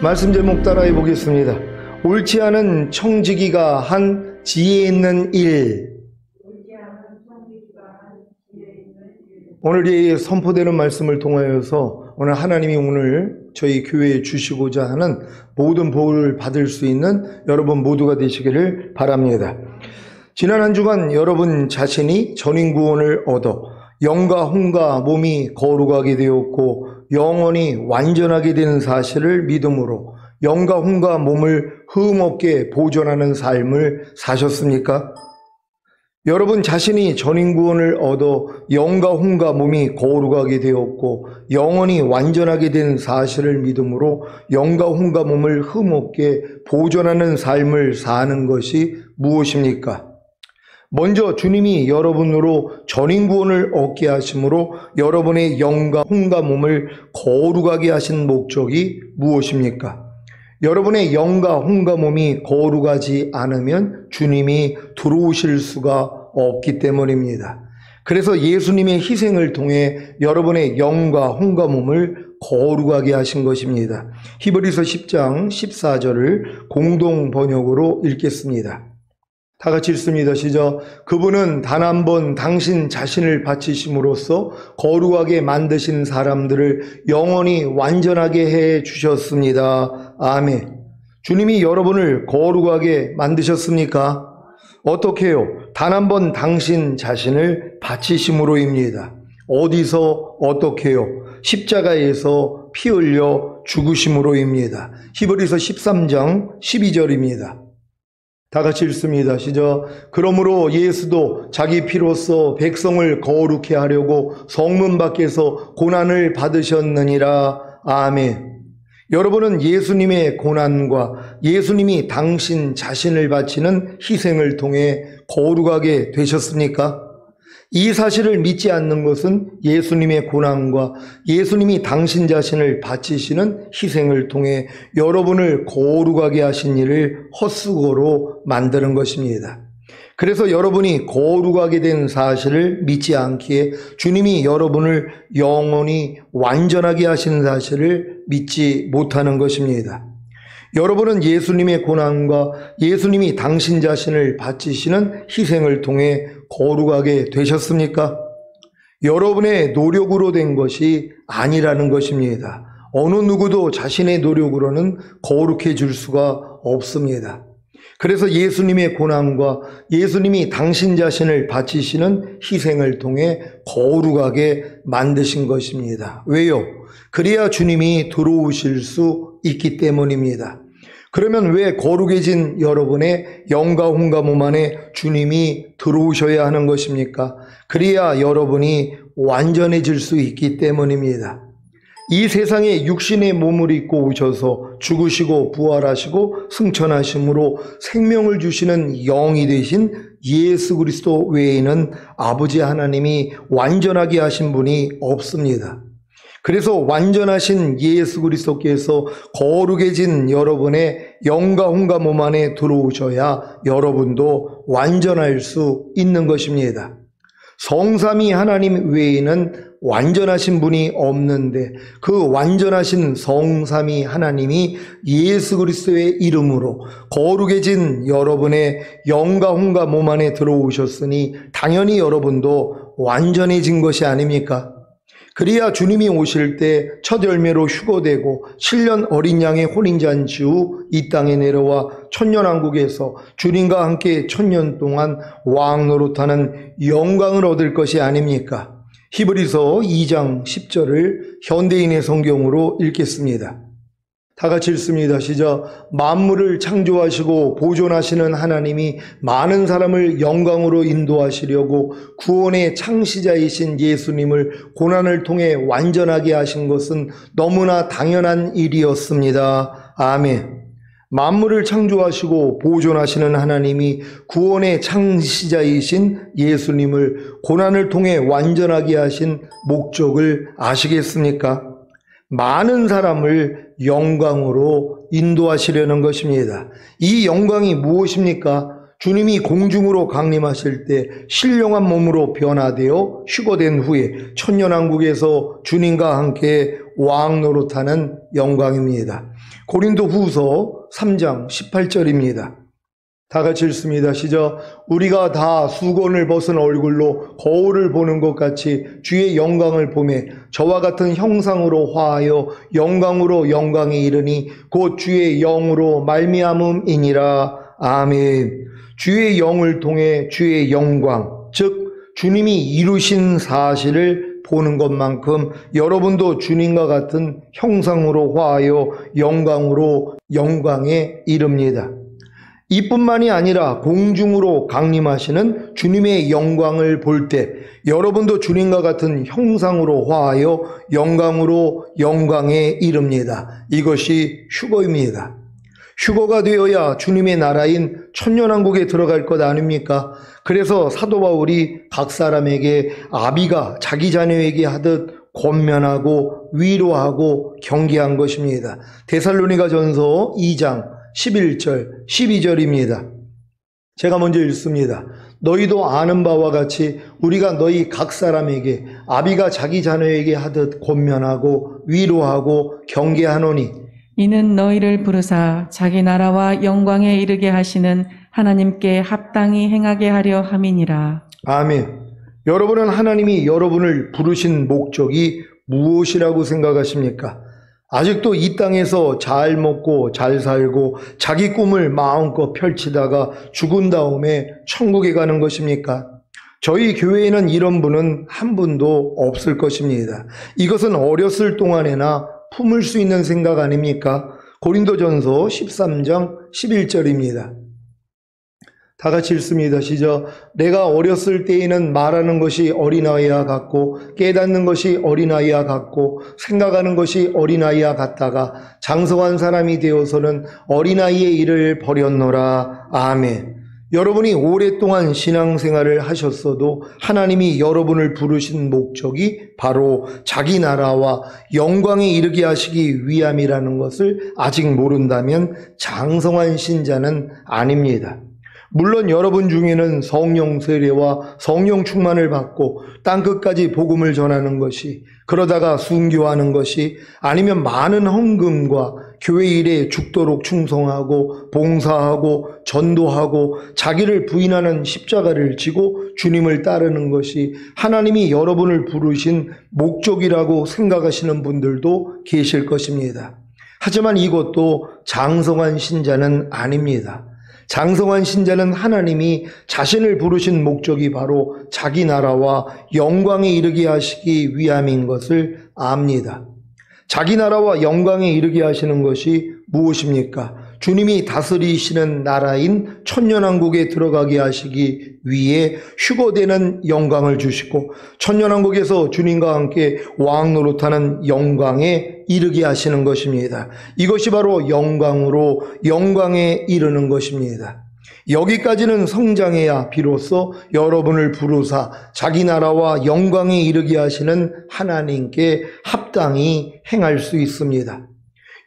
말씀 제목 따라해 보겠습니다. 옳지 않은 청지기가 한 지혜 있는 일. 오늘 이 선포되는 말씀을 통하여서 오늘 하나님이 오늘 저희 교회에 주시고자 하는 모든 복을 받을 수 있는 여러분 모두가 되시기를 바랍니다. 지난 한 주간 여러분 자신이 전인구원을 얻어 영과 혼과 몸이 거룩하게 되었고 영원히 완전하게 된 사실을 믿음으로 영과 혼과 몸을 흠없게 보존하는 삶을 사셨습니까? 여러분 자신이 전인구원을 얻어 영과 혼과 몸이 거룩하게 되었고 영원히 완전하게 된 사실을 믿음으로 영과 혼과 몸을 흠없게 보존하는 삶을 사는 것이 무엇입니까? 먼저 주님이 여러분으로 전인구원을 얻게 하심으로 여러분의 영과 혼과 몸을 거룩하게 하신 목적이 무엇입니까? 여러분의 영과 혼과 몸이 거룩하지 않으면 주님이 들어오실 수가 없기 때문입니다. 그래서 예수님의 희생을 통해 여러분의 영과 혼과 몸을 거룩하게 하신 것입니다. 히브리서 10장 14절을 공동 번역으로 읽겠습니다. 다 같이 읽습니다. 시작. 그분은 단 한 번 당신 자신을 바치심으로써 거룩하게 만드신 사람들을 영원히 완전하게 해 주셨습니다. 아멘. 주님이 여러분을 거룩하게 만드셨습니까? 어떻게 해요? 단 한 번 당신 자신을 바치심으로입니다. 어디서 어떻게 해요? 십자가에서 피 흘려 죽으심으로입니다. 히브리서 13장 12절입니다. 다 같이 읽습니다. 시작. 그러므로 예수도 자기 피로써 백성을 거룩해 하려고 성문 밖에서 고난을 받으셨느니라. 아멘. 여러분은 예수님의 고난과 예수님이 당신 자신을 바치는 희생을 통해 거룩하게 되셨습니까? 이 사실을 믿지 않는 것은 예수님의 고난과 예수님이 당신 자신을 바치시는 희생을 통해 여러분을 거룩하게 하신 일을 헛수고로 만드는 것입니다. 그래서 여러분이 거룩하게 된 사실을 믿지 않기에 주님이 여러분을 영원히 완전하게 하신 사실을 믿지 못하는 것입니다. 여러분은 예수님의 고난과 예수님이 당신 자신을 바치시는 희생을 통해 거룩하게 되셨습니까? 여러분의 노력으로 된 것이 아니라는 것입니다. 어느 누구도 자신의 노력으로는 거룩해질 수가 없습니다. 그래서 예수님의 고난과 예수님이 당신 자신을 바치시는 희생을 통해 거룩하게 만드신 것입니다. 왜요? 그래야 주님이 들어오실 수 있기 때문입니다. 그러면 왜 거룩해진 여러분의 영과 혼과 몸 안에 주님이 들어오셔야 하는 것입니까? 그래야 여러분이 완전해질 수 있기 때문입니다. 이 세상에 육신의 몸을 입고 오셔서 죽으시고 부활하시고 승천하심으로 생명을 주시는 영이 되신 예수 그리스도 외에는 아버지 하나님이 완전하게 하신 분이 없습니다. 그래서 완전하신 예수 그리스도께서 거룩해진 여러분의 영과 혼과 몸 안에 들어오셔야 여러분도 완전할 수 있는 것입니다. 성삼위 하나님 외에는 완전하신 분이 없는데 그 완전하신 성삼위 하나님이 예수 그리스도의 이름으로 거룩해진 여러분의 영과 혼과 몸 안에 들어오셨으니 당연히 여러분도 완전해진 것이 아닙니까? 그래야 주님이 오실 때 첫 열매로 휴거되고 7년 어린 양의 혼인잔치 후 이 땅에 내려와 천년왕국에서 주님과 함께 1000년 동안 왕 노릇하는 영광을 얻을 것이 아닙니까? 히브리서 2장 10절을 현대인의 성경으로 읽겠습니다. 다 같이 읽습니다. 시작. 만물을 창조하시고 보존하시는 하나님이 많은 사람을 영광으로 인도하시려고 구원의 창시자이신 예수님을 고난을 통해 완전하게 하신 것은 너무나 당연한 일이었습니다. 아멘. 만물을 창조하시고 보존하시는 하나님이 구원의 창시자이신 예수님을 고난을 통해 완전하게 하신 목적을 아시겠습니까? 많은 사람을 영광으로 인도하시려는 것입니다. 이 영광이 무엇입니까? 주님이 공중으로 강림하실 때 신령한 몸으로 변화되어 휴거된 후에 천년왕국에서 주님과 함께 왕 노릇하는 영광입니다. 고린도 후서 3장 18절입니다. 다 같이 읽습니다. 시작. 우리가 다 수건을 벗은 얼굴로 거울을 보는 것 같이 주의 영광을 보매 저와 같은 형상으로 화하여 영광으로 영광에 이르니 곧 주의 영으로 말미암음이니라. 아멘. 주의 영을 통해 주의 영광, 즉 주님이 이루신 사실을 보는 것만큼 여러분도 주님과 같은 형상으로 화하여 영광으로 영광에 이릅니다. 이뿐만이 아니라 공중으로 강림하시는 주님의 영광을 볼 때 여러분도 주님과 같은 형상으로 화하여 영광으로 영광에 이릅니다. 이것이 휴거입니다. 휴거가 되어야 주님의 나라인 천년왕국에 들어갈 것 아닙니까? 그래서 사도 바울이 각 사람에게 아비가 자기 자녀에게 하듯 권면하고 위로하고 경계한 것입니다. 데살로니가전서 2장 11절, 12절입니다. 제가 먼저 읽습니다. 너희도 아는 바와 같이 우리가 너희 각 사람에게 아비가 자기 자녀에게 하듯 권면하고 위로하고 경계하노니 이는 너희를 부르사 자기 나라와 영광에 이르게 하시는 하나님께 합당히 행하게 하려 함이니라. 아멘. 여러분은 하나님이 여러분을 부르신 목적이 무엇이라고 생각하십니까? 아직도 이 땅에서 잘 먹고 잘 살고 자기 꿈을 마음껏 펼치다가 죽은 다음에 천국에 가는 것입니까? 저희 교회에는 이런 분은 한 분도 없을 것입니다. 이것은 어렸을 동안에나 품을 수 있는 생각 아닙니까? 고린도전서 13장 11절입니다. 다 같이 읽습니다. 시작. 내가 어렸을 때에는 말하는 것이 어린아이와 같고 깨닫는 것이 어린아이와 같고 생각하는 것이 어린아이와 같다가 장성한 사람이 되어서는 어린아이의 일을 버렸노라. 아멘. 여러분이 오랫동안 신앙생활을 하셨어도 하나님이 여러분을 부르신 목적이 바로 자기 나라와 영광에 이르게 하시기 위함이라는 것을 아직 모른다면 장성한 신자는 아닙니다. 물론 여러분 중에는 성령 세례와 성령 충만을 받고 땅끝까지 복음을 전하는 것이, 그러다가 순교하는 것이, 아니면 많은 헌금과 교회 일에 죽도록 충성하고 봉사하고 전도하고 자기를 부인하는 십자가를 지고 주님을 따르는 것이 하나님이 여러분을 부르신 목적이라고 생각하시는 분들도 계실 것입니다. 하지만 이것도 장성한 신자는 아닙니다. 장성한 신자는 하나님이 자신을 부르신 목적이 바로 자기 나라와 영광에 이르게 하시기 위함인 것을 압니다. 자기 나라와 영광에 이르게 하시는 것이 무엇입니까? 주님이 다스리시는 나라인 천년왕국에 들어가게 하시기 위해 휴거되는 영광을 주시고 천년왕국에서 주님과 함께 왕 노릇하는 영광에 이르게 하시는 것입니다. 이것이 바로 영광으로 영광에 이르는 것입니다. 여기까지는 성장해야 비로소 여러분을 부르사 자기 나라와 영광에 이르게 하시는 하나님께 합당히 행할 수 있습니다.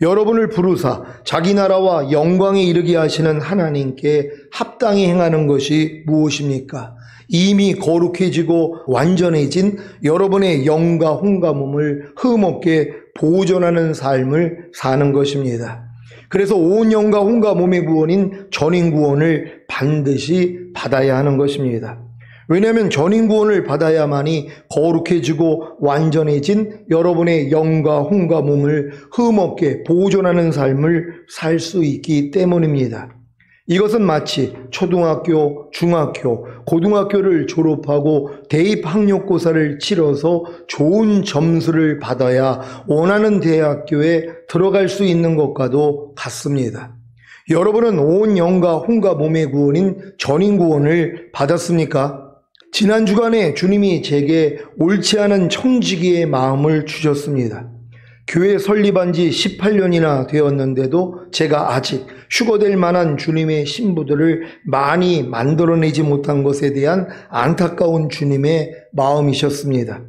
여러분을 부르사 자기 나라와 영광에 이르게 하시는 하나님께 합당히 행하는 것이 무엇입니까? 이미 거룩해지고 완전해진 여러분의 영과 혼과 몸을 흠없게 보존하는 삶을 사는 것입니다. 그래서 온 영과 혼과 몸의 구원인 전인구원을 반드시 받아야 하는 것입니다. 왜냐하면 전인구원을 받아야만이 거룩해지고 완전해진 여러분의 영과 혼과 몸을 흠없게 보존하는 삶을 살 수 있기 때문입니다. 이것은 마치 초등학교, 중학교, 고등학교를 졸업하고 대입학력고사를 치러서 좋은 점수를 받아야 원하는 대학교에 들어갈 수 있는 것과도 같습니다. 여러분은 온 영과 혼과 몸의 구원인 전인구원을 받았습니까? 지난 주간에 주님이 제게 옳지 않은 청지기의 마음을 주셨습니다. 교회 설립한 지 18년이나 되었는데도 제가 아직 휴거될 만한 주님의 신부들을 많이 만들어내지 못한 것에 대한 안타까운 주님의 마음이셨습니다.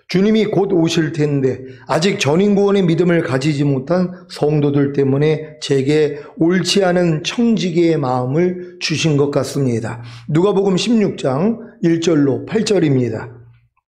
주님이 곧 오실 텐데 아직 전인구원의 믿음을 가지지 못한 성도들 때문에 제게 옳지 않은 청지기의 마음을 주신 것 같습니다. 누가복음 16장 1절로 8절입니다.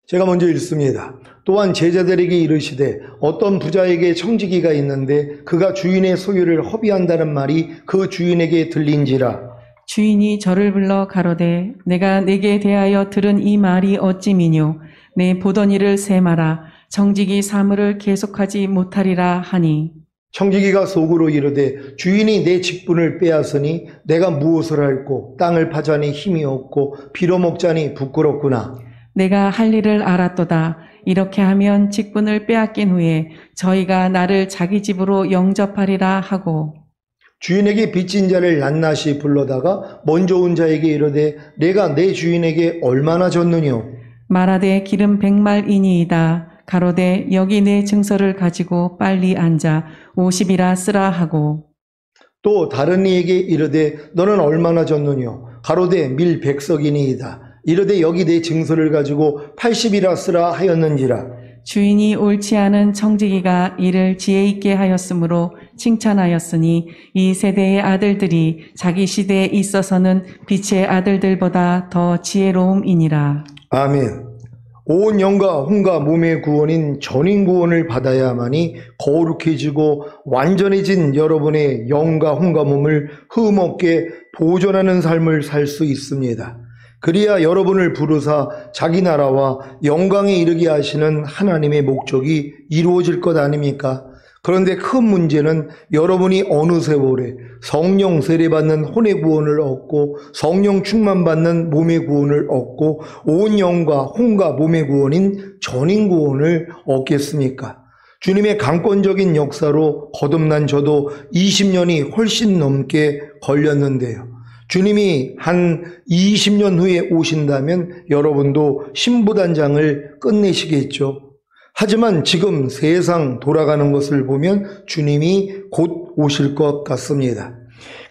제가 먼저 읽습니다. 또한 제자들에게 이르시되 어떤 부자에게 청지기가 있는데 그가 주인의 소유를 허비한다는 말이 그 주인에게 들린지라. 주인이 저를 불러 가로되 내가 내게 대하여 들은 이 말이 어찌미뇨 내 보던 일을 세마라 정직이 사물을 계속하지 못하리라 하니 청지기가 속으로 이르되 주인이 내 직분을 빼앗으니 내가 무엇을 할꼬 땅을 파자니 힘이 없고 빌어먹자니 부끄럽구나. 내가 할 일을 알았도다. 이렇게 하면 직분을 빼앗긴 후에 저희가 나를 자기 집으로 영접하리라 하고 주인에게 빚진 자를 낱낱이 불러다가 먼저 온 자에게 이르되 내가 내 주인에게 얼마나 졌느뇨. 말하되 기름 100말이니이다. 가로되 여기 내 증서를 가지고 빨리 앉아 50이라 쓰라 하고 또 다른 이에게 이르되 너는 얼마나 졌느뇨. 가로되 밀 100석이니이다. 이르되 여기 내 증서를 가지고 80이라 쓰라 하였는지라. 주인이 옳지 않은 청지기가 이를 지혜 있게 하였으므로 칭찬하였으니 이 세대의 아들들이 자기 시대에 있어서는 빛의 아들들보다 더 지혜로움이니라. 아멘. 온 영과 혼과 몸의 구원인 전인 구원을 받아야만이 거룩해지고 완전해진 여러분의 영과 혼과 몸을 흠없게 보존하는 삶을 살 수 있습니다. 그리야 여러분을 부르사 자기 나라와 영광에 이르게 하시는 하나님의 목적이 이루어질 것 아닙니까? 그런데 큰 문제는 여러분이 어느 세월에 성령 세례받는 혼의 구원을 얻고 성령 충만받는 몸의 구원을 얻고 온 영과 혼과 몸의 구원인 전인 구원을 얻겠습니까? 주님의 강권적인 역사로 거듭난 저도 20년이 훨씬 넘게 걸렸는데요. 주님이 한 20년 후에 오신다면 여러분도 신부단장을 끝내시겠죠. 하지만 지금 세상 돌아가는 것을 보면 주님이 곧 오실 것 같습니다.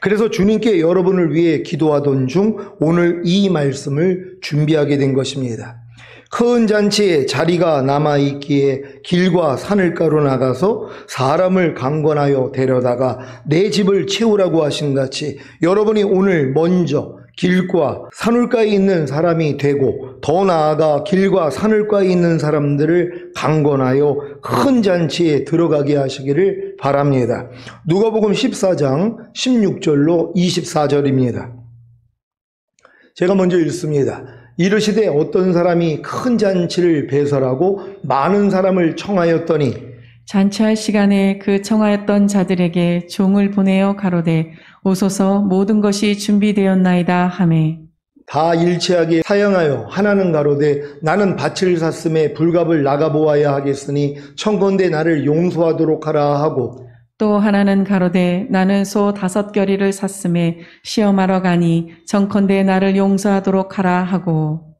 그래서 주님께 여러분을 위해 기도하던 중 오늘 이 말씀을 준비하게 된 것입니다. 큰 잔치에 자리가 남아있기에 길과 산을가로 나가서 사람을 강권하여 데려다가 내 집을 채우라고 하신 같이 여러분이 오늘 먼저 길과 산울가에 있는 사람이 되고 더 나아가 길과 산울가에 있는 사람들을 강권하여 큰 잔치에 들어가게 하시기를 바랍니다. 누가복음 14장 16절로 24절입니다. 제가 먼저 읽습니다. 이르시되 어떤 사람이 큰 잔치를 배설하고 많은 사람을 청하였더니 잔치할 시간에 그 청하였던 자들에게 종을 보내어 가로되 오소서 모든 것이 준비되었나이다 하매 다 일치하게 사양하여 하나는 가로되 나는 밭을 샀음에 불갑을 나가보아야 하겠으니 청건대 나를 용서하도록 하라 하고 또 하나는 가로되 나는 소 5겨리를 샀음에 시험하러 가니 정컨대 나를 용서하도록 하라 하고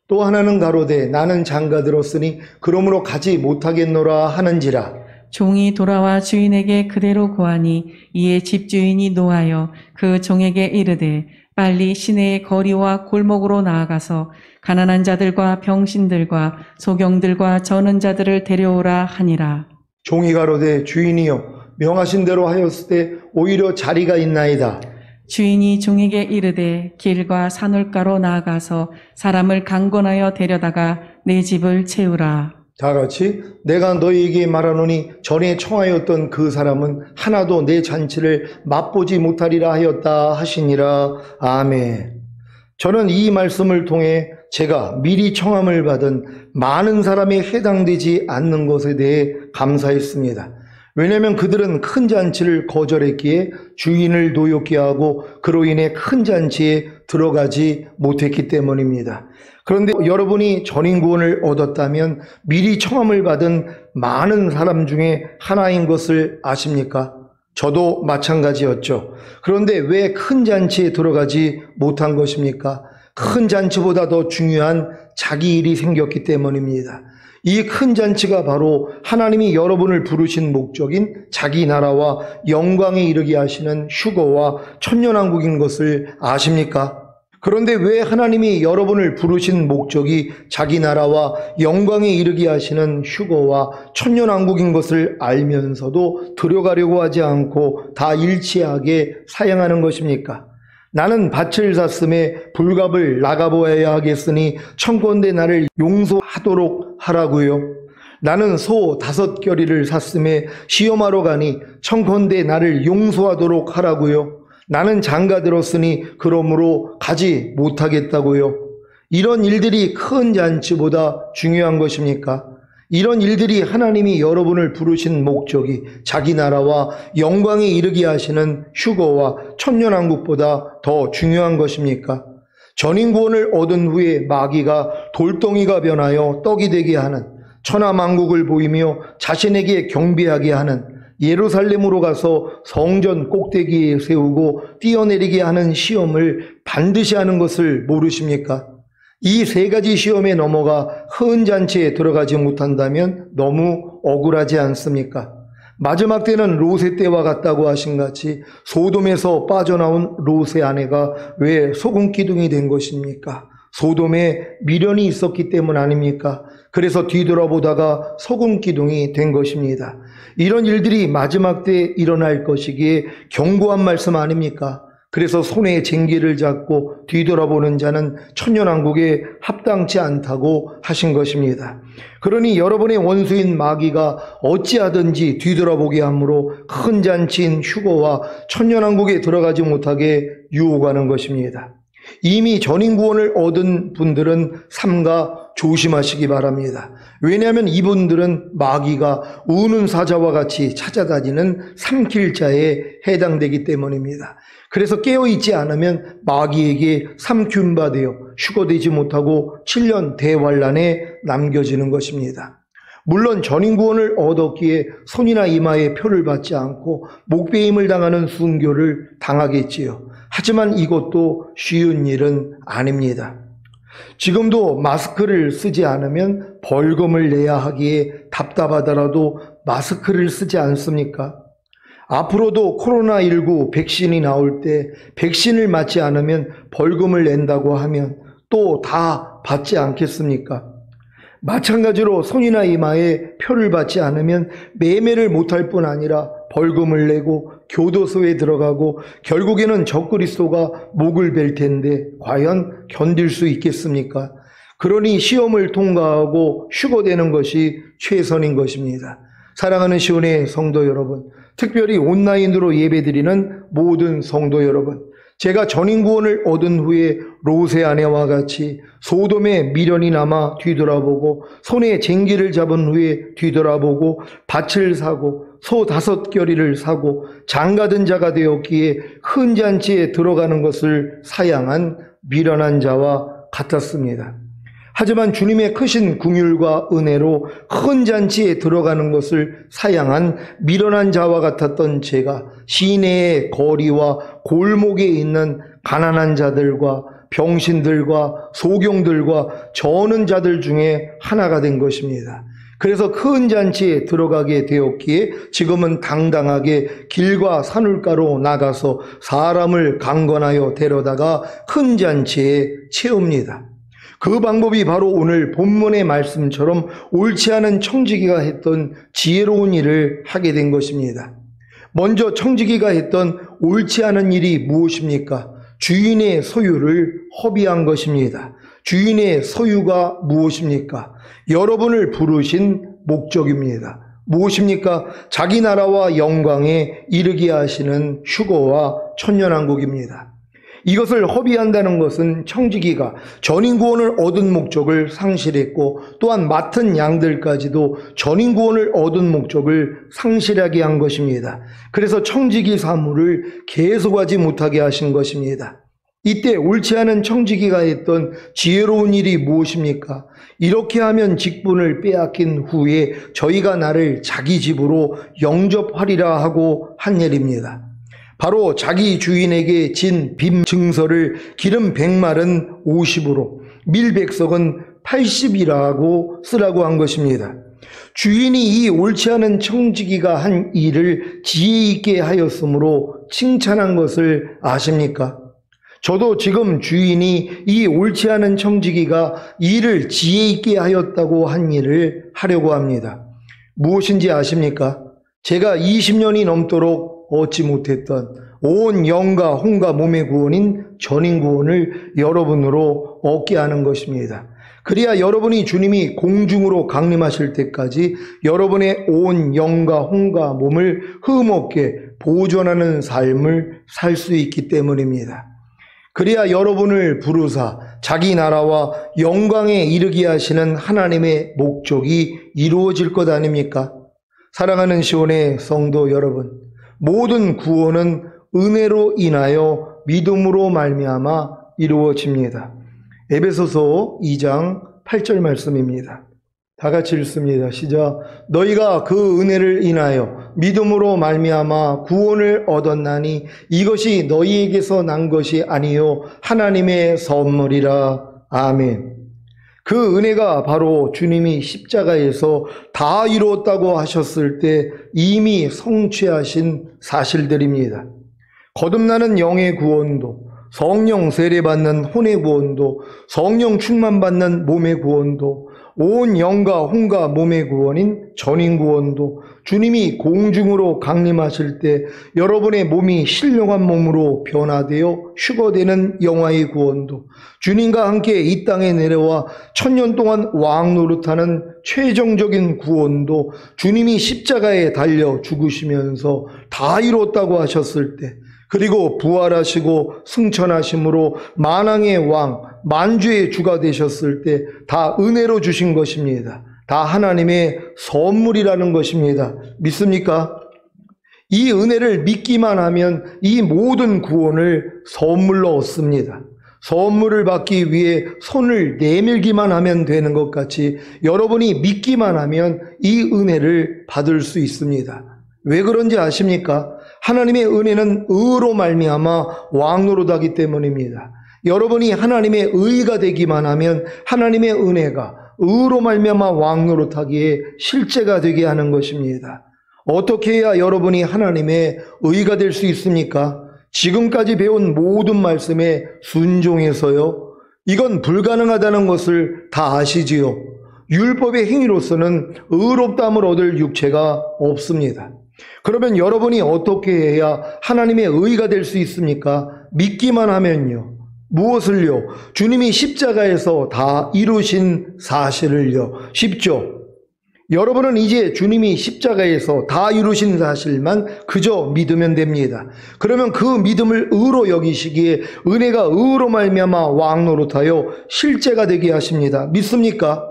또 하나는 가로되 나는 장가 들었으니 그러므로 가지 못하겠노라 하는지라. 종이 돌아와 주인에게 그대로 고하니 이에 집주인이 노하여 그 종에게 이르되 빨리 시내의 거리와 골목으로 나아가서 가난한 자들과 병신들과 소경들과 저는 자들을 데려오라 하니라. 종이 가로되 주인이여 명하신 대로 하였으되 오히려 자리가 있나이다. 주인이 종에게 이르되 길과 산울가로 나아가서 사람을 강권하여 데려다가 내 집을 채우라. 다 같이 내가 너희에게 말하노니 전에 청하였던 그 사람은 하나도 내 잔치를 맛보지 못하리라 하였다 하시니라. 아멘. 저는 이 말씀을 통해 제가 미리 청함을 받은 많은 사람에 해당되지 않는 것에 대해 감사했습니다. 왜냐하면 그들은 큰 잔치를 거절했기에 주인을 노엽게 하고 그로 인해 큰 잔치에 들어가지 못했기 때문입니다. 그런데 여러분이 전인구원을 얻었다면 미리 청함을 받은 많은 사람 중에 하나인 것을 아십니까? 저도 마찬가지였죠. 그런데 왜 큰 잔치에 들어가지 못한 것입니까? 큰 잔치보다 더 중요한 자기 일이 생겼기 때문입니다. 이 큰 잔치가 바로 하나님이 여러분을 부르신 목적인 자기 나라와 영광에 이르게 하시는 휴거와 천년왕국인 것을 아십니까? 그런데 왜 하나님이 여러분을 부르신 목적이 자기 나라와 영광에 이르게 하시는 휴거와 천년왕국인 것을 알면서도 들어가려고 하지 않고 다 일치하게 사양하는 것입니까? 나는 밭을 샀음에 불갑을 나가보아야 하겠으니 청건대 나를 용서하도록 하라고요. 나는 소 5겨리를 샀음에 시험하러 가니 청컨대 나를 용서하도록 하라고요. 나는 장가들었으니 그러므로 가지 못하겠다고요. 이런 일들이 큰 잔치보다 중요한 것입니까? 이런 일들이 하나님이 여러분을 부르신 목적이 자기 나라와 영광에 이르게 하시는 휴거와 천년왕국보다 더 중요한 것입니까? 전인구원을 얻은 후에 마귀가 돌덩이가 변하여 떡이 되게 하는, 천하만국을 보이며 자신에게 경배하게 하는, 예루살렘으로 가서 성전 꼭대기에 세우고 뛰어내리게 하는 시험을 반드시 하는 것을 모르십니까? 이 3가지 시험에 넘어가 큰 잔치에 들어가지 못한다면 너무 억울하지 않습니까? 마지막 때는 롯의 때와 같다고 하신 같이 소돔에서 빠져나온 롯의 아내가 왜 소금 기둥이 된 것입니까? 소돔에 미련이 있었기 때문 아닙니까? 그래서 뒤돌아보다가 소금 기둥이 된 것입니다. 이런 일들이 마지막 때에 일어날 것이기에 경고한 말씀 아닙니까? 그래서 손에 쟁기를 잡고 뒤돌아보는 자는 천년왕국에 합당치 않다고 하신 것입니다. 그러니 여러분의 원수인 마귀가 어찌하든지 뒤돌아보게 하므로 큰 잔치인 휴거와 천년왕국에 들어가지 못하게 유혹하는 것입니다. 이미 전인구원을 얻은 분들은 삼가 조심하시기 바랍니다. 왜냐하면 이분들은 마귀가 우는 사자와 같이 찾아다니는 삼킬자에 해당되기 때문입니다. 그래서 깨어있지 않으면 마귀에게 삼균바되어 휴거되지 못하고 7년 대환란에 남겨지는 것입니다. 물론 전인구원을 얻었기에 손이나 이마에 표를 받지 않고 목베임을 당하는 순교를 당하겠지요. 하지만 이것도 쉬운 일은 아닙니다. 지금도 마스크를 쓰지 않으면 벌금을 내야 하기에 답답하더라도 마스크를 쓰지 않습니까? 앞으로도 코로나19 백신이 나올 때 백신을 맞지 않으면 벌금을 낸다고 하면 또 다 받지 않겠습니까? 마찬가지로 손이나 이마에 표를 받지 않으면 매매를 못할 뿐 아니라 벌금을 내고 교도소에 들어가고 결국에는 적그리스도가 목을 벨 텐데 과연 견딜 수 있겠습니까? 그러니 시험을 통과하고 휴거되는 것이 최선인 것입니다. 사랑하는 시온의 성도 여러분, 특별히 온라인으로 예배드리는 모든 성도 여러분, 제가 전인구원을 얻은 후에 롯의 아내와 같이 소돔에 미련이 남아 뒤돌아보고 손에 쟁기를 잡은 후에 뒤돌아보고 밭을 사고 소 5겨리를 사고 장가든 자가 되었기에 큰 잔치에 들어가는 것을 사양한 미련한 자와 같았습니다. 하지만 주님의 크신 긍휼과 은혜로 큰 잔치에 들어가는 것을 사양한 미련한 자와 같았던 제가 시내의 거리와 골목에 있는 가난한 자들과 병신들과 소경들과 저는 자들 중에 하나가 된 것입니다. 그래서 큰 잔치에 들어가게 되었기에 지금은 당당하게 길과 산울가로 나가서 사람을 강권하여 데려다가 큰 잔치에 채웁니다. 그 방법이 바로 오늘 본문의 말씀처럼 옳지 않은 청지기가 했던 지혜로운 일을 하게 된 것입니다. 먼저 청지기가 했던 옳지 않은 일이 무엇입니까? 주인의 소유를 허비한 것입니다. 주인의 소유가 무엇입니까? 여러분을 부르신 목적입니다. 무엇입니까? 자기 나라와 영광에 이르게 하시는 휴거와 천년왕국입니다. 이것을 허비한다는 것은 청지기가 전인구원을 얻은 목적을 상실했고 또한 맡은 양들까지도 전인구원을 얻은 목적을 상실하게 한 것입니다. 그래서 청지기 사물을 계속하지 못하게 하신 것입니다. 이때 옳지 않은 청지기가 했던 지혜로운 일이 무엇입니까? 이렇게 하면 직분을 빼앗긴 후에 저희가 나를 자기 집으로 영접하리라 하고 한 일입니다. 바로 자기 주인에게 진 빔 증서를 기름 100말은 50으로 밀 100석은 80이라고 쓰라고 한 것입니다. 주인이 이 옳지 않은 청지기가 한 일을 지혜 있게 하였으므로 칭찬한 것을 아십니까? 저도 지금 주인이 이 옳지 않은 청지기가 일을 지혜 있게 하였다고 한 일을 하려고 합니다. 무엇인지 아십니까? 제가 20년이 넘도록 얻지 못했던 온 영과 혼과 몸의 구원인 전인구원을 여러분으로 얻게 하는 것입니다. 그래야 여러분이 주님이 공중으로 강림하실 때까지 여러분의 온 영과 혼과 몸을 흠없게 보존하는 삶을 살 수 있기 때문입니다. 그래야 여러분을 부르사 자기 나라와 영광에 이르게 하시는 하나님의 목적이 이루어질 것 아닙니까? 사랑하는 시온의 성도 여러분, 모든 구원은 은혜로 인하여 믿음으로 말미암아 이루어집니다. 에베소서 2장 8절 말씀입니다. 다 같이 읽습니다. 시작. 너희가 그 은혜를 인하여 믿음으로 말미암아 구원을 얻었나니 이것이 너희에게서 난 것이 아니요 하나님의 선물이라. 아멘. 그 은혜가 바로 주님이 십자가에서 다 이루었다고 하셨을 때 이미 성취하신 사실들입니다. 거듭나는 영의 구원도, 성령 세례받는 혼의 구원도, 성령 충만받는 몸의 구원도, 온 영과 혼과 몸의 구원인 전인 구원도, 주님이 공중으로 강림하실 때 여러분의 몸이 신령한 몸으로 변화되어 휴거되는 영화의 구원도, 주님과 함께 이 땅에 내려와 1000년 동안 왕 노릇하는 최종적인 구원도 주님이 십자가에 달려 죽으시면서 다 이뤘다고 하셨을 때, 그리고 부활하시고 승천하심으로 만왕의 왕, 만주의 주가 되셨을 때 다 은혜로 주신 것입니다. 다 하나님의 선물이라는 것입니다. 믿습니까? 이 은혜를 믿기만 하면 이 모든 구원을 선물로 얻습니다. 선물을 받기 위해 손을 내밀기만 하면 되는 것 같이 여러분이 믿기만 하면 이 은혜를 받을 수 있습니다. 왜 그런지 아십니까? 하나님의 은혜는 의로 말미암아 왕노릇하기 때문입니다. 여러분이 하나님의 의가 되기만 하면 하나님의 은혜가 의로 말미암아 왕노릇하기에 실제가 되게 하는 것입니다. 어떻게 해야 여러분이 하나님의 의가 될 수 있습니까? 지금까지 배운 모든 말씀에 순종해서요. 이건 불가능하다는 것을 다 아시지요. 율법의 행위로서는 의롭다함을 얻을 육체가 없습니다. 그러면 여러분이 어떻게 해야 하나님의 의가 될 수 있습니까? 믿기만 하면요. 무엇을요? 주님이 십자가에서 다 이루신 사실을요. 쉽죠? 여러분은 이제 주님이 십자가에서 다 이루신 사실만 그저 믿으면 됩니다. 그러면 그 믿음을 의로 여기시기에 은혜가 의로 말미암아 왕노릇하여 실제가 되게 하십니다. 믿습니까?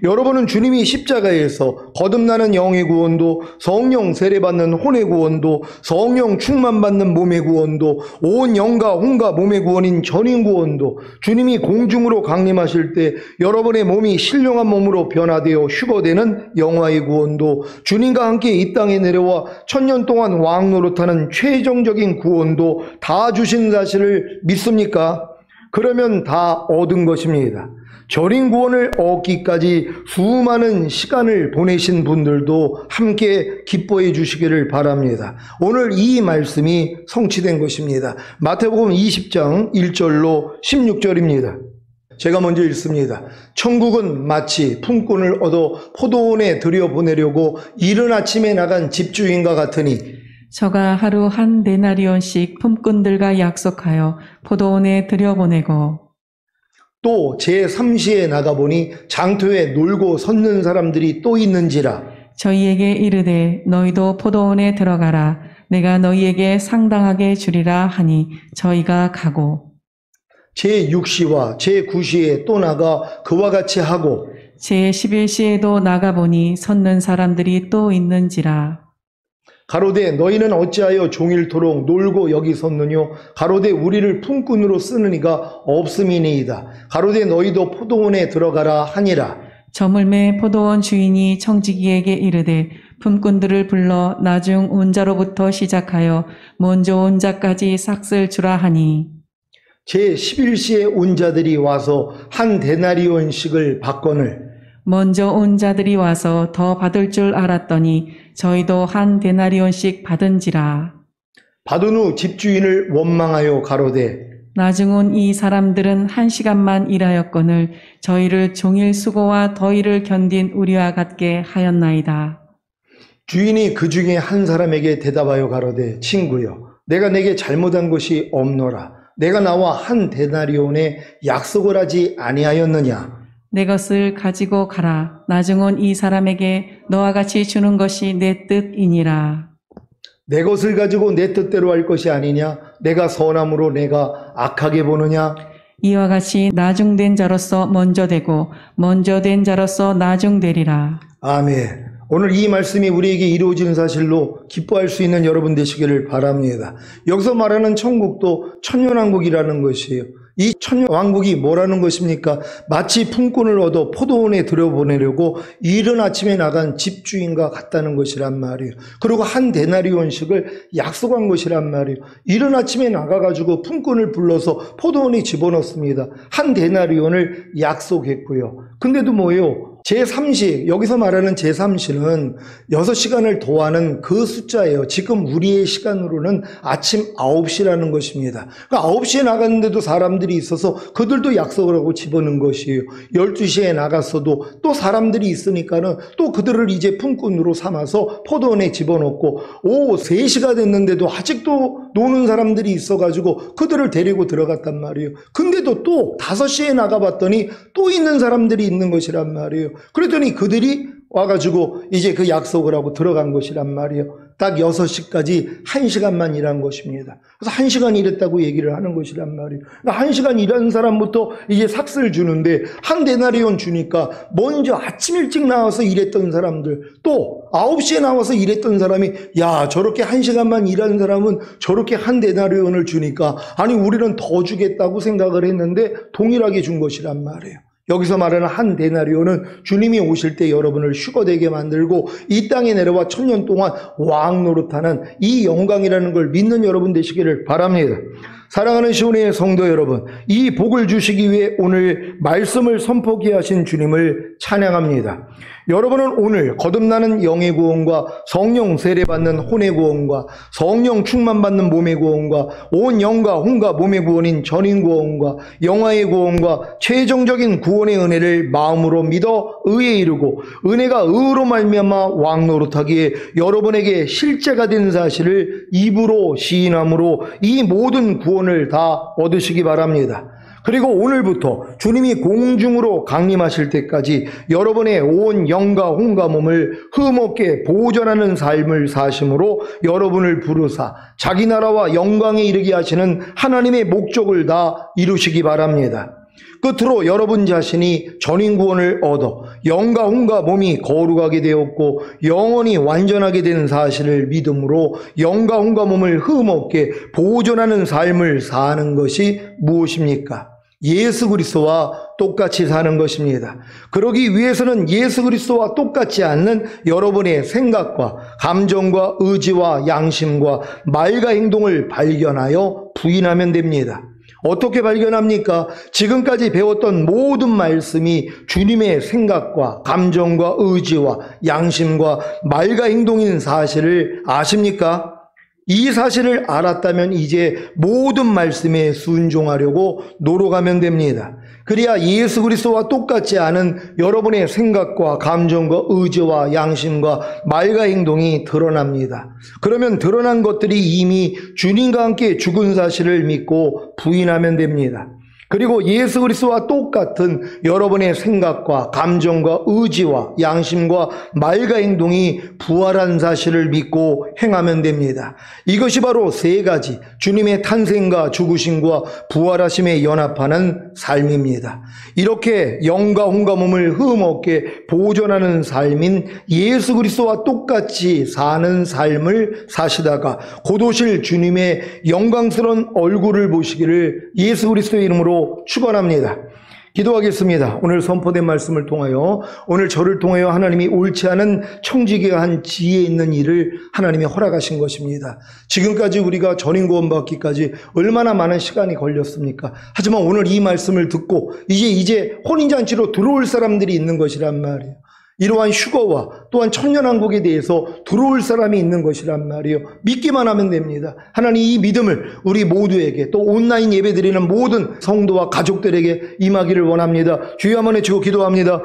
여러분은 주님이 십자가에서 거듭나는 영의 구원도, 성령 세례받는 혼의 구원도, 성령 충만받는 몸의 구원도, 온 영과 혼과 몸의 구원인 전인 구원도, 주님이 공중으로 강림하실 때 여러분의 몸이 신령한 몸으로 변화되어 휴거되는 영화의 구원도, 주님과 함께 이 땅에 내려와 1000년 동안 왕 노릇하는 최종적인 구원도 다 주신 사실을 믿습니까? 그러면 다 얻은 것입니다. 전인 구원을 얻기까지 수많은 시간을 보내신 분들도 함께 기뻐해 주시기를 바랍니다. 오늘 이 말씀이 성취된 것입니다. 마태복음 20장 1절로 16절입니다. 제가 먼저 읽습니다. 천국은 마치 품꾼을 얻어 포도원에 들여보내려고 이른 아침에 나간 집주인과 같으니 저가 하루 한 데나리온씩 품꾼들과 약속하여 포도원에 들여보내고 또 제3시에 나가보니 장터에 놀고 섰는 사람들이 또 있는지라 저희에게 이르되 너희도 포도원에 들어가라 내가 너희에게 상당하게 주리라 하니 저희가 가고 제6시와 제9시에 또 나가 그와 같이 하고 제11시에도 나가보니 섰는 사람들이 또 있는지라 가로되 너희는 어찌하여 종일토록 놀고 여기 섰느뇨 가로되 우리를 품꾼으로 쓰는 이가 없음이니이다 가로되 너희도 포도원에 들어가라 하니라 저물매 포도원 주인이 청지기에게 이르되 품꾼들을 불러 나중 온 자로부터 시작하여 먼저 온 자까지 삭슬 주라 하니 제11시에 온 자들이 와서 한 데나리온씩을 받거늘 먼저 온 자들이 와서 더 받을 줄 알았더니 저희도 한 데나리온씩 받은지라. 받은 후 집주인을 원망하여 가로되 나중 온 이 사람들은 1시간만 일하였거늘 저희를 종일 수고와 더위를 견딘 우리와 같게 하였나이다. 주인이 그 중에 한 사람에게 대답하여 가로되 친구여 내가 내게 잘못한 것이 없노라 내가 나와 한 데나리온에 약속을 하지 아니하였느냐 내 것을 가지고 가라. 나중은 이 사람에게 너와 같이 주는 것이 내 뜻이니라. 내 것을 가지고 내 뜻대로 할 것이 아니냐? 내가 선함으로 내가 악하게 보느냐? 이와 같이 나중된 자로서 먼저 되고 먼저 된 자로서 나중되리라. 아멘. 오늘 이 말씀이 우리에게 이루어진 사실로 기뻐할 수 있는 여러분 되시기를 바랍니다. 여기서 말하는 천국도 천년왕국이라는 것이에요. 이 천년왕국이 뭐라는 것입니까? 마치 품꾼을 얻어 포도원에 들여보내려고 이른 아침에 나간 집주인과 같다는 것이란 말이에요. 그리고 한 데나리온씩을 약속한 것이란 말이에요. 이른 아침에 나가가지고 품꾼을 불러서 포도원에 집어넣습니다. 한 데나리온을 약속했고요. 근데도 뭐예요? 제3시, 여기서 말하는 제3시는 6시간을 더하는 그 숫자예요. 지금 우리의 시간으로는 아침 9시라는 것입니다. 그러니까 9시에 나갔는데도 사람들이 있어서 그들도 약속을 하고 집어넣은 것이에요. 12시에 나갔어도 또 사람들이 있으니까는 또 그들을 이제 품꾼으로 삼아서 포도원에 집어넣고 오후 3시가 됐는데도 아직도 노는 사람들이 있어가지고 그들을 데리고 들어갔단 말이에요. 근데도 또 5시에 나가봤더니 또 있는 사람들이 있는 것이란 말이에요. 그랬더니 그들이 와가지고 이제 그 약속을 하고 들어간 것이란 말이에요. 딱 6시까지 1시간만 일한 것입니다. 그래서 1시간 일했다고 얘기를 하는 것이란 말이에요. 그러니까 1시간 일한 사람부터 이제 삭스를 주는데 한 데나리온 주니까 먼저 아침 일찍 나와서 일했던 사람들 또 9시에 나와서 일했던 사람이 야 저렇게 1시간만 일한 사람은 저렇게 한 데나리온을 주니까 아니 우리는 더 주겠다고 생각을 했는데 동일하게 준 것이란 말이에요. 여기서 말하는 한 데나리온은 주님이 오실 때 여러분을 휴거되게 만들고 이 땅에 내려와 1000년 동안 왕 노릇하는 이 영광이라는 걸 믿는 여러분 되시기를 바랍니다. 사랑하는 시온의 성도 여러분, 이 복을 주시기 위해 오늘 말씀을 선포케 하신 주님을 찬양합니다. 여러분은 오늘 거듭나는 영의 구원과 성령 세례받는 혼의 구원과 성령 충만받는 몸의 구원과 온 영과 혼과 몸의 구원인 전인 구원과 영화의 구원과 최종적인 구원의 은혜를 마음으로 믿어 의에 이르고 은혜가 의로 말미암아 왕 노릇하기에 여러분에게 실제가 된 사실을 입으로 시인함으로 이 모든 구원을 다 얻으시기 바랍니다. 그리고 오늘부터 주님이 공중으로 강림하실 때까지 여러분의 온 영과 혼과 몸을 흠없게 보존하는 삶을 사심으로 여러분을 부르사 자기 나라와 영광에 이르게 하시는 하나님의 목적을 다 이루시기 바랍니다. 끝으로 여러분 자신이 전인 구원을 얻어 영과 혼과 몸이 거룩하게 되었고 영원히 완전하게 된 사실을 믿음으로 영과 혼과 몸을 흠없게 보존하는 삶을 사는 것이 무엇입니까? 예수 그리스도와 똑같이 사는 것입니다. 그러기 위해서는 예수 그리스도와 똑같지 않는 여러분의 생각과 감정과 의지와 양심과 말과 행동을 발견하여 부인하면 됩니다. 어떻게 발견합니까? 지금까지 배웠던 모든 말씀이 주님의 생각과 감정과 의지와 양심과 말과 행동인 사실을 아십니까? 이 사실을 알았다면 이제 모든 말씀에 순종하려고 노력하면 됩니다. 그래야 예수 그리스도와 똑같지 않은 여러분의 생각과 감정과 의지와 양심과 말과 행동이 드러납니다. 그러면 드러난 것들이 이미 주님과 함께 죽은 사실을 믿고 부인하면 됩니다. 그리고 예수 그리스도와 똑같은 여러분의 생각과 감정과 의지와 양심과 말과 행동이 부활한 사실을 믿고 행하면 됩니다. 이것이 바로 세 가지 주님의 탄생과 죽으심과 부활하심에 연합하는 삶입니다. 이렇게 영과 혼과 몸을 흠없게 보존하는 삶인 예수 그리스도와 똑같이 사는 삶을 사시다가 곧 오실 주님의 영광스러운 얼굴을 보시기를 예수 그리스도의 이름으로 축원합니다. 기도하겠습니다. 오늘 선포된 말씀을 통하여 오늘 저를 통하여 하나님이 옳지 않은 청지기가 한 지혜 있는 일을 하나님이 허락하신 것입니다. 지금까지 우리가 전인 구원 받기까지 얼마나 많은 시간이 걸렸습니까? 하지만 오늘 이 말씀을 듣고 이제 혼인잔치로 들어올 사람들이 있는 것이란 말이에요. 이러한 휴거와 또한 천년왕국에 대해서 들어올 사람이 있는 것이란 말이에요. 믿기만 하면 됩니다. 하나님 이 믿음을 우리 모두에게 또 온라인 예배드리는 모든 성도와 가족들에게 임하기를 원합니다. 주여 한번 외치고 기도합니다.